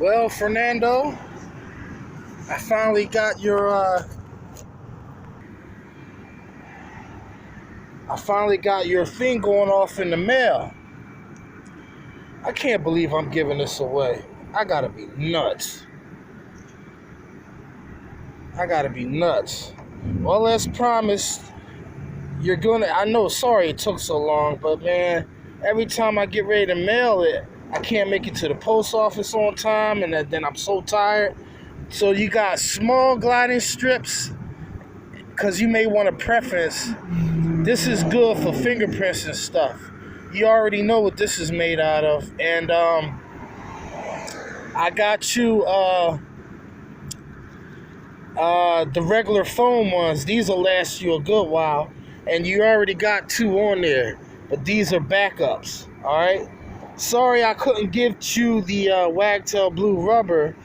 Well, Fernando, I finally got your thing going off in the mail. I can't believe I'm giving this away. I gotta be nuts. Well, as promised, you're gonna. I know. Sorry it took so long, but man, every time I get ready to mail it, I can't make it to the post office on time, and then I'm so tired. So you got small gliding strips, because you may want to preference. This is good for fingerprints and stuff. You already know what this is made out of, and I got you the regular foam ones. These will last you a good while, and you already got 2 on there, but these are backups. All right. Sorry I couldn't give you the Wagtail blue rubber.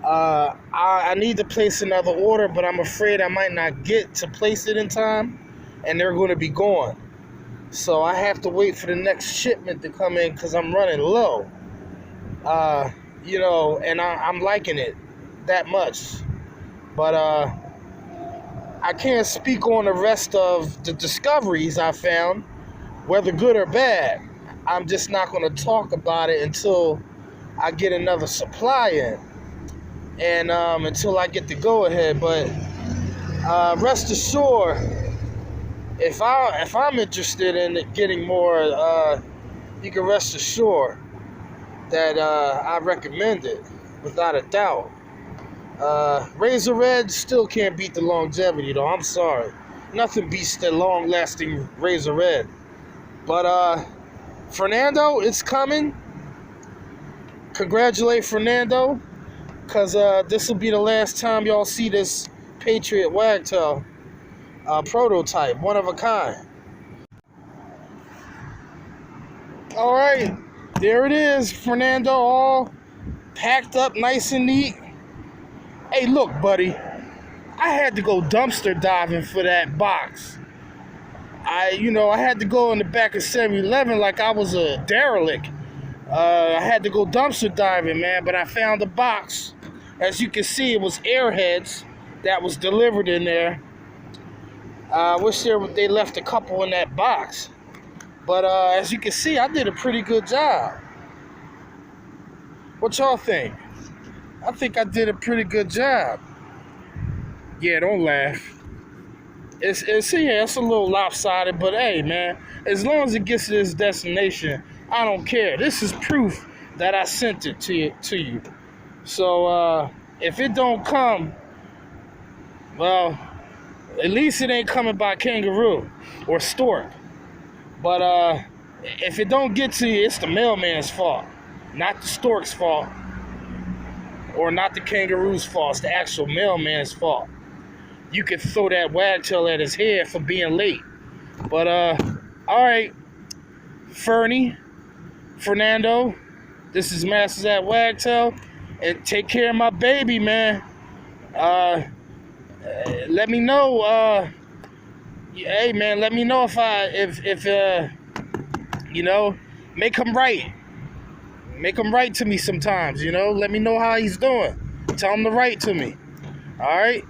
I need to place another order, but I'm afraid I might not get to place it in time, and they're going to be gone. So I have to wait for the next shipment to come in because I'm running low. And I'm liking it that much. But I can't speak on the rest of the discoveries I found, whether good or bad. I'm just not going to talk about it until I get another supply in, and until I get the go-ahead. But rest assured, if I'm interested in getting more, you can rest assured that I recommend it without a doubt. Razor Red still can't beat the longevity, though. I'm sorry, nothing beats the long-lasting Razor Red. But Fernando, it's coming. Congratulate Fernando, because this will be the last time y'all see this Patriot Wagtail prototype, one of a kind. All right, there it is, Fernando, all packed up nice and neat. Hey, look, buddy, I had to go dumpster diving for that box. I had to go in the back of 7-Eleven like I was a derelict. I had to go dumpster diving, man, but I found a box. As you can see, it was Airheads that was delivered in there. I wish they left a couple in that box. But as you can see, I did a pretty good job. What y'all think? I think I did a pretty good job. Yeah, don't laugh. It's a little lopsided, but hey, man, as long as it gets to its destination, I don't care. This is proof that I sent it to you. So if it don't come, well, at least it ain't coming by kangaroo or stork. But if it don't get to you, it's the mailman's fault, not the stork's fault, or not the kangaroo's fault. It's the actual mailman's fault. You could throw that wagtail at his head for being late. But, all right, Fernando, this is Masters at Wagtail, and take care of my baby, man. Let me know, hey, man, let me know if make him right. Make him write to me sometimes, let me know how he's doing. Tell him to write to me. All right?